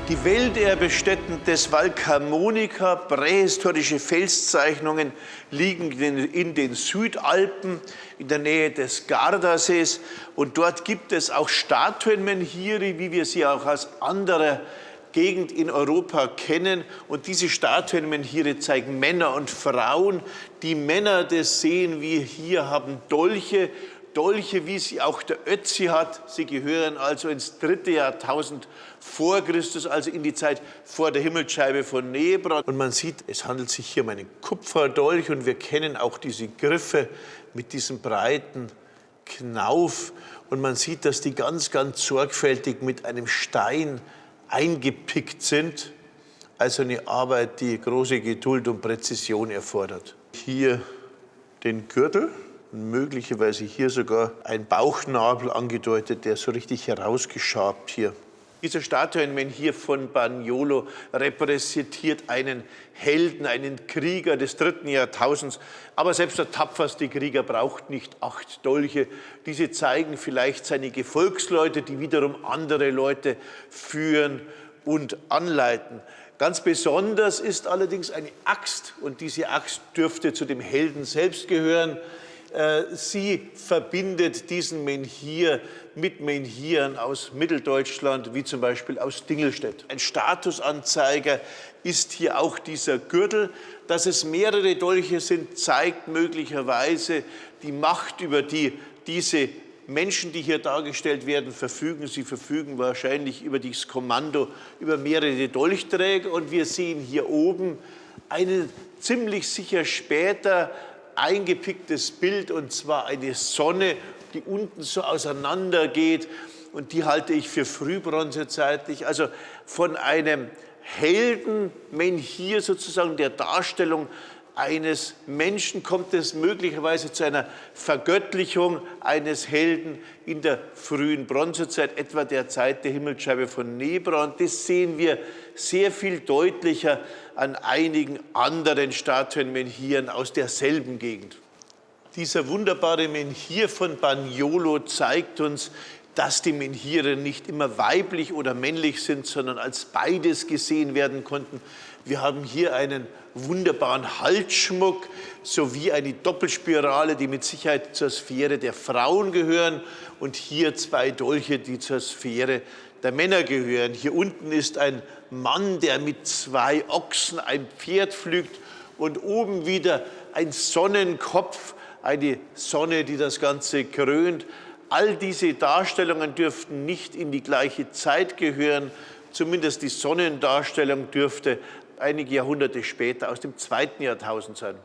Die Welterbestätten des Val Camonica, prähistorische Felszeichnungen, liegen in den Südalpen in der Nähe des Gardasees. Und dort gibt es auch Statuenmenhire, wie wir sie auch aus anderer Gegend in Europa kennen. Und diese Statuenmenhire zeigen Männer und Frauen. Die Männer, das sehen wir hier, haben Dolche, wie sie auch der Ötzi hat. Sie gehören also ins 3. Jahrtausend vor Christus, also in die Zeit vor der Himmelsscheibe von Nebra. Und man sieht, es handelt sich hier um einen Kupferdolch und wir kennen auch diese Griffe mit diesem breiten Knauf. Und man sieht, dass die ganz, ganz sorgfältig mit einem Stein eingepickt sind. Also eine Arbeit, die große Geduld und Präzision erfordert. Hier den Gürtel. Möglicherweise hier sogar ein Bauchnabel angedeutet, der so richtig herausgeschabt hier. Dieser Statuenmenhir von Bagnolo repräsentiert einen Helden, einen Krieger des 3. Jahrtausends. Aber selbst der tapferste Krieger braucht nicht 8 Dolche. Diese zeigen vielleicht seine Gefolgsleute, die wiederum andere Leute führen und anleiten. Ganz besonders ist allerdings eine Axt, und diese Axt dürfte zu dem Helden selbst gehören. Sie verbindet diesen Menhir mit Menhiren aus Mitteldeutschland, wie zum Beispiel aus Dingelstedt. Ein Statusanzeiger ist hier auch dieser Gürtel. Dass es mehrere Dolche sind, zeigt möglicherweise die Macht, über die diese Menschen, die hier dargestellt werden, verfügen. Sie verfügen wahrscheinlich über dieses Kommando, über mehrere Dolchträger. Und wir sehen hier oben einen ziemlich sicher später eingepicktes Bild, und zwar eine Sonne, die unten so auseinander geht, und die halte ich für frühbronzezeitlich. Also von einem Heldenmenhir sozusagen, der Darstellung eines Menschen, kommt es möglicherweise zu einer Vergöttlichung eines Helden in der frühen Bronzezeit, etwa der Zeit der Himmelsscheibe von Nebra. Und das sehen wir sehr viel deutlicher an einigen anderen Statuenmenhiren aus derselben Gegend. Dieser wunderbare Menhir von Bagnolo zeigt uns, dass die Menhire nicht immer weiblich oder männlich sind, sondern als beides gesehen werden konnten. Wir haben hier einen wunderbaren Halsschmuck sowie eine Doppelspirale, die mit Sicherheit zur Sphäre der Frauen gehören, und hier 2 Dolche, die zur Sphäre der Männer gehören. Hier unten ist ein Mann, der mit 2 Ochsen ein Pferd pflügt, und oben wieder ein Sonnenkopf, eine Sonne, die das Ganze krönt. All diese Darstellungen dürften nicht in die gleiche Zeit gehören. Zumindest die Sonnendarstellung dürfte einige Jahrhunderte später aus dem 2. Jahrtausend sein.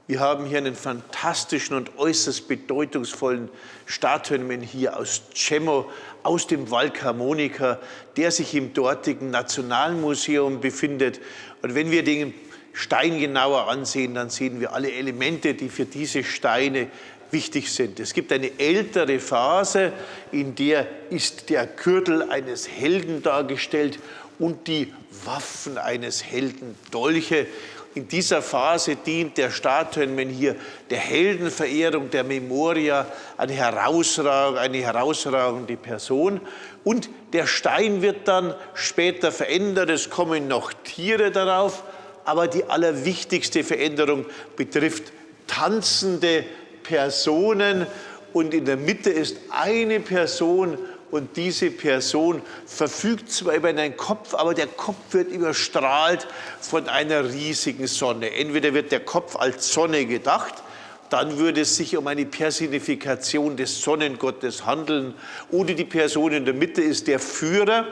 Wir haben hier einen fantastischen und äußerst bedeutungsvollen Statuenmenhir aus Cemo, aus dem Val Camonica, der sich im dortigen Nationalmuseum befindet. Und wenn wir den Stein genauer ansehen, dann sehen wir alle Elemente, die für diese Steine wichtig sind. Es gibt eine ältere Phase, in der ist der Gürtel eines Helden dargestellt und die Waffen eines Helden, Dolche. In dieser Phase dient der Statuenmenhir der Heldenverehrung, der Memoria, eine herausragende Person. Und der Stein wird dann später verändert, es kommen noch Tiere darauf, aber die allerwichtigste Veränderung betrifft tanzende Personen, und in der Mitte ist eine Person, und diese Person verfügt zwar über einen Kopf, aber der Kopf wird überstrahlt von einer riesigen Sonne. Entweder wird der Kopf als Sonne gedacht, dann würde es sich um eine Personifikation des Sonnengottes handeln, oder die Person in der Mitte ist der Führer,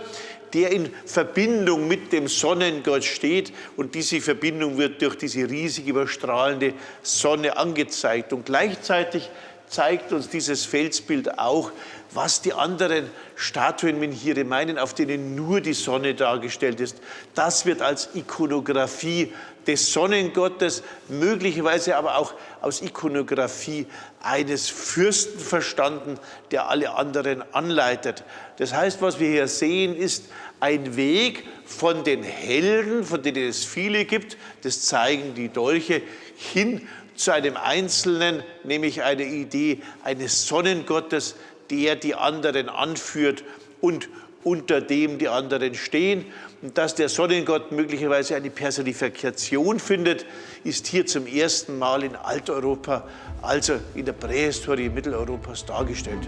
der in Verbindung mit dem Sonnengott steht, und diese Verbindung wird durch diese riesig überstrahlende Sonne angezeigt. Und gleichzeitig zeigt uns dieses Felsbild auch, was die anderen Statuenmenhire meinen, auf denen nur die Sonne dargestellt ist. Das wird als Ikonographie des Sonnengottes, möglicherweise aber auch als Ikonographie eines Fürsten verstanden, der alle anderen anleitet. Das heißt, was wir hier sehen, ist ein Weg von den Helden, von denen es viele gibt, das zeigen die Dolche, hin zu einem Einzelnen, nämlich eine Idee eines Sonnengottes, der die anderen anführt und unter dem die anderen stehen. Und dass der Sonnengott möglicherweise eine Personifikation findet, ist hier zum ersten Mal in Alteuropa, also in der Prähistorie Mitteleuropas, dargestellt.